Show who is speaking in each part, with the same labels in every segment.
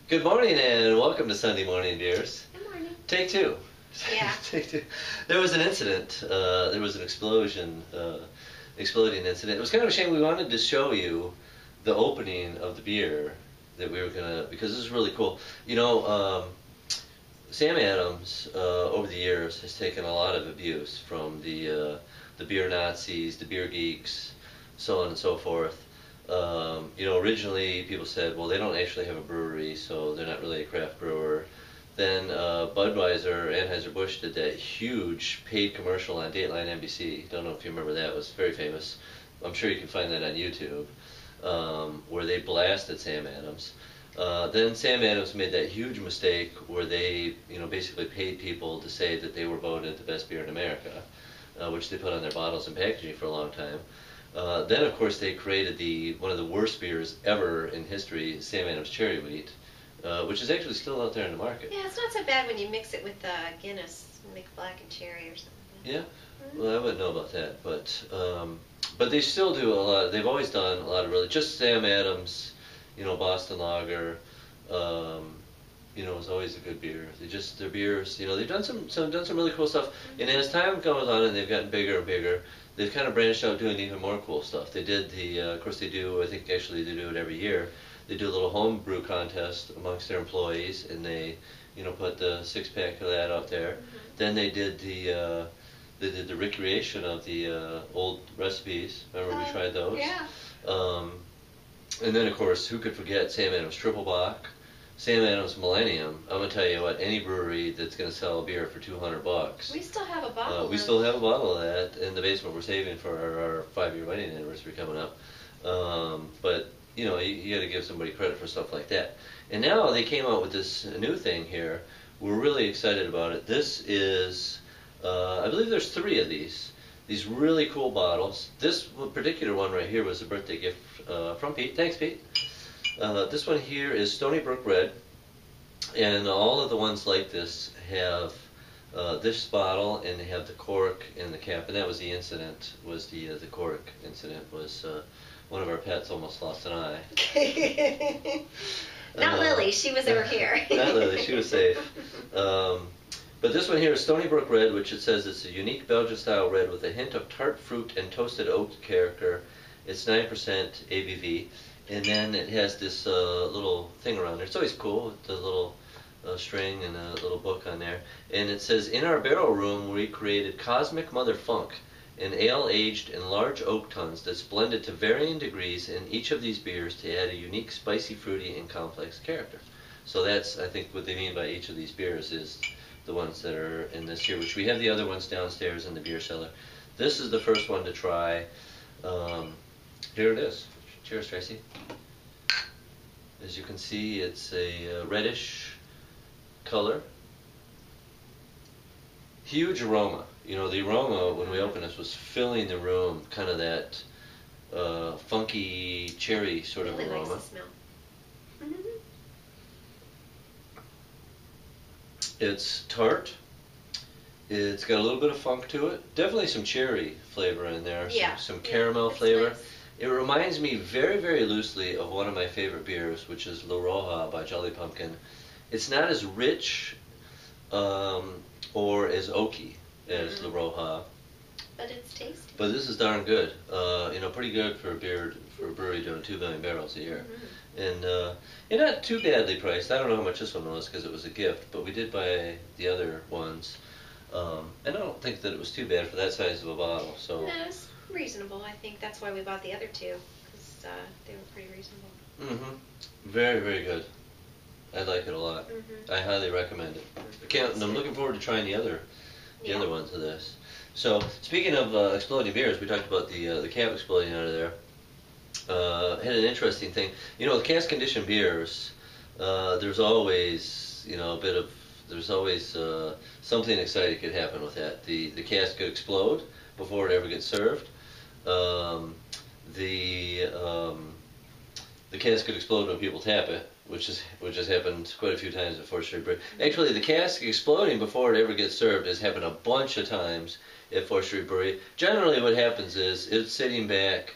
Speaker 1: Good morning and welcome to Sunday Morning Beers.
Speaker 2: Good morning.
Speaker 1: Take two.
Speaker 2: Yeah.
Speaker 1: Take two. There was an incident. There was an exploding incident. It was kind of a shame. We wanted to show you the opening of the beer that we were gonna, because this is really cool. You know, Sam Adams over the years has taken a lot of abuse from the beer Nazis, the beer geeks, so on and so forth. You know, originally people said, well, they don't actually have a brewery, so they're not really a craft brewer. Then Budweiser, Anheuser-Busch did that huge paid commercial on Dateline NBC. Don't know if you remember that. It was very famous. I'm sure you can find that on YouTube, where they blasted Sam Adams. Then Sam Adams made that huge mistake where they, you know, basically paid people to say that they were voted the best beer in America, which they put on their bottles and packaging for a long time. Then, of course, they created one of the worst beers ever in history, Sam Adams Cherry Wheat, which is actually still out there in the market.
Speaker 2: Yeah, it's not so bad when you mix it with Guinness, make black and cherry or something.
Speaker 1: Yeah, well, I wouldn't know about that, but they still do a lot. They've always done a lot of really just Sam Adams, you know, Boston Lager. You know, is always a good beer. Their beers, you know, they've done some really cool stuff. And as time goes on and they've gotten bigger and bigger, they've kind of branched out doing even more cool stuff. They did of course they do, I think actually they do it every year. They do a little home brew contest amongst their employees, and they, you know, put the 6-pack of that out there. Then they did the recreation of the old recipes. Remember we tried those?
Speaker 2: Yeah.
Speaker 1: And then of course, who could forget Sam Adams Triple Bock? Sam Adams Millennium. I'm gonna tell you what, any brewery that's gonna sell a beer for $200.
Speaker 2: We still have a bottle.
Speaker 1: We still have a bottle of that in the basement. We're saving for our 5-year wedding anniversary coming up. But you know, you got to give somebody credit for stuff like that. And now they came out with this new thing here. We're really excited about it. This is, I believe there's 3 of these really cool bottles. This particular one right here was a birthday gift from Pete. Thanks, Pete. This one here is Stony Brook Red, and all of the ones like this have this bottle, and they have the cork and the cap, and that was the incident. Was the cork incident was one of our pets almost lost an eye.
Speaker 2: Not Lily, she was over here.
Speaker 1: Not Lily, she was safe. But this one here is Stony Brook Red, which it says it's a unique Belgian-style red with a hint of tart fruit and toasted oat character. It's 9% ABV. And then it has this little thing around there. It's always cool with the little string and a little book on there. And it says, in our barrel room we created Cosmic Mother Funk, an ale aged in large oak tons that's blended to varying degrees in each of these beers to add a unique spicy, fruity, and complex character. So that's, I think, what they mean by each of these beers is the ones that are in this here, which we have the other ones downstairs in the beer cellar. This is the first one to try. Here it is. Cheers, Tracy. As you can see, it's a reddish color. Huge aroma. You know, the aroma when we opened this was filling the room, kind of that funky cherry sort of
Speaker 2: Really
Speaker 1: aroma.
Speaker 2: likes the smell.
Speaker 1: It's tart. It's got a little bit of funk to it. Definitely some cherry flavor in there.
Speaker 2: Yeah.
Speaker 1: Some caramel flavor.
Speaker 2: Nice.
Speaker 1: It reminds me very, very loosely of one of my favorite beers, which is La Roja by Jolly Pumpkin. It's not as rich or as oaky as La Roja,
Speaker 2: but it's tasty.
Speaker 1: but this is darn good. You know, pretty good for a brewery doing 2 million barrels a year. And not too badly priced. I don't know how much this one was because it was a gift, but we did buy the other ones. And I don't think that it was too bad for that size of a bottle. So.
Speaker 2: No, it's reasonable. I think that's why we bought the other 2, because they were pretty reasonable.
Speaker 1: Very, very good. I like it a lot. I highly recommend it. I'm looking forward to trying the other ones of this. So, speaking of exploding beers, we talked about the cap exploding out of there. Had an interesting thing. You know, with cask conditioned beers, there's always, you know, there's always something exciting could happen with that. The cask could explode before it ever gets served. The cask could explode when people tap it, which has happened quite a few times at 4th Street Brewery. Actually, the cask exploding before it ever gets served has happened a bunch of times at 4th Street Brewery. Generally what happens is it's sitting back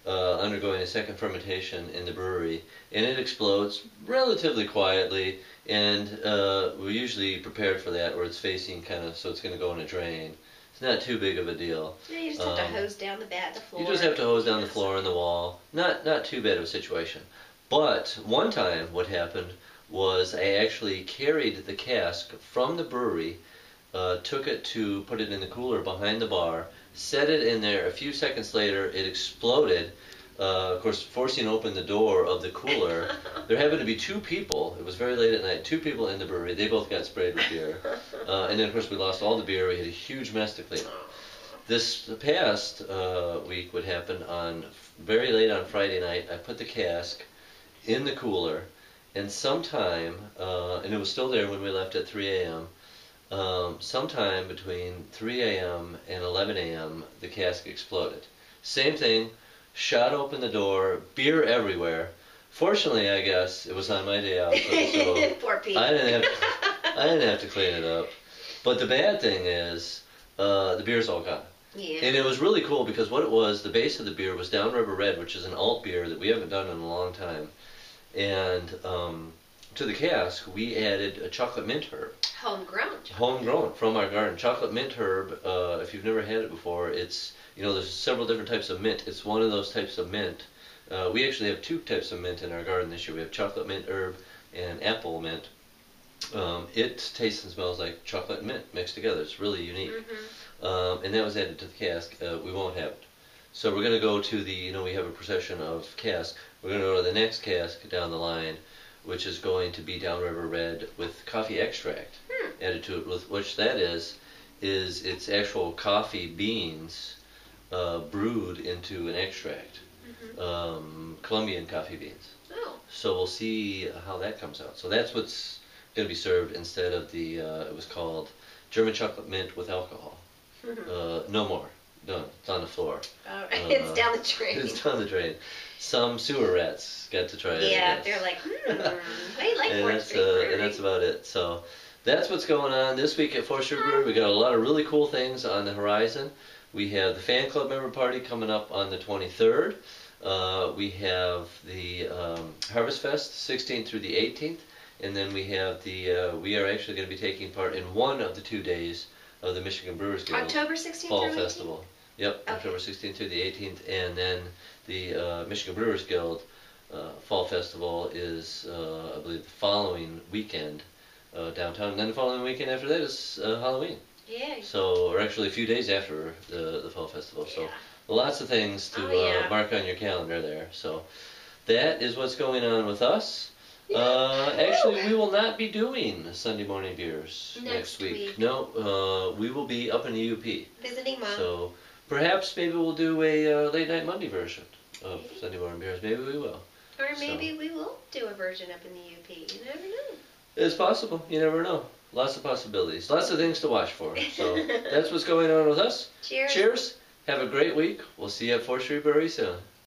Speaker 1: undergoing a second fermentation in the brewery, and it explodes relatively quietly, and we're usually prepared for that, where it's facing kind of, so it's going to go in a drain. It's not too big of a deal.
Speaker 2: Yeah, you just have to hose down the floor.
Speaker 1: You just have to hose down the floor and the wall. Not too bad of a situation. But one time what happened was I actually carried the cask from the brewery, took it to put it in the cooler behind the bar, set it in there. A few seconds later, it exploded. Of course, forcing open the door of the cooler. There happened to be two people. It was very late at night. Two people in the brewery. They both got sprayed with beer. And then, of course, we lost all the beer. We had a huge mess to clean up. This past week, what happened on very late on Friday night, I put the cask in the cooler, and sometime, and it was still there when we left at 3 a.m., sometime between 3 a.m. and 11 a.m., the cask exploded. Same thing, shot open the door, beer everywhere. Fortunately, I guess, it was on my day off, so
Speaker 2: Poor Pete.
Speaker 1: I didn't have to clean it up. But the bad thing is, the beer's all gone.
Speaker 2: Yeah.
Speaker 1: And it was really cool because what it was, the base of the beer was Downriver Red, which is an alt beer that we haven't done in a long time. And to the cask, we added a chocolate mint herb.
Speaker 2: Homegrown.
Speaker 1: Homegrown from our garden. Chocolate mint herb, if you've never had it before, it's, there's several different types of mint. It's one of those types of mint. We actually have two types of mint in our garden this year. We have chocolate mint herb and apple mint. It tastes and smells like chocolate and mint mixed together. It's really unique. Mm-hmm. And that was added to the cask. We won't have it. So we're going to go to the, we have a procession of casks. We're going to go to the next cask down the line, which is going to be Downriver Red with coffee extract added to it, with which that is it's actual coffee beans brewed into an extract. Colombian coffee beans.
Speaker 2: Oh.
Speaker 1: So we'll see how that comes out. So that's what's going to be served instead of the, it was called German chocolate mint with alcohol. No more. Done. It's on the floor.
Speaker 2: All right. It's down the drain.
Speaker 1: It's down the drain. Some sewer rats got to try it.
Speaker 2: Yeah, they're like, I like
Speaker 1: and
Speaker 2: 4th Street Brewery.
Speaker 1: And that's about it. So that's what's going on this week at 4th Street Brewery. We got a lot of really cool things on the horizon. We have the fan club member party coming up on the 23rd. We have the Harvest Fest, 16th through the 18th. And then we have the, we are actually going to be taking part in one of the 2 days of the Michigan Brewers Guild
Speaker 2: October 16th
Speaker 1: Fall
Speaker 2: through 18th?
Speaker 1: Festival. Yep,
Speaker 2: Okay.
Speaker 1: October 16th through the 18th. And then the Michigan Brewers Guild Fall Festival is, I believe, the following weekend downtown. And then the following weekend after that is Halloween.
Speaker 2: Yeah.
Speaker 1: So, or actually a few days after the Fall Festival. So lots of things to mark on your calendar there. So that is what's going on with us. Actually, we will not be doing Sunday morning beers next week. No, we will be up in the UP.
Speaker 2: Visiting Mom.
Speaker 1: So perhaps maybe we'll do a late night Monday version of Sunday morning beers. Maybe we will.
Speaker 2: Or maybe we will do a version up in the UP. You never know.
Speaker 1: It's possible. You never know. Lots of possibilities. Lots of things to watch for. So that's what's going on with us.
Speaker 2: Cheers.
Speaker 1: Cheers. Have a great week. We'll see you at 4th Street Brewery soon.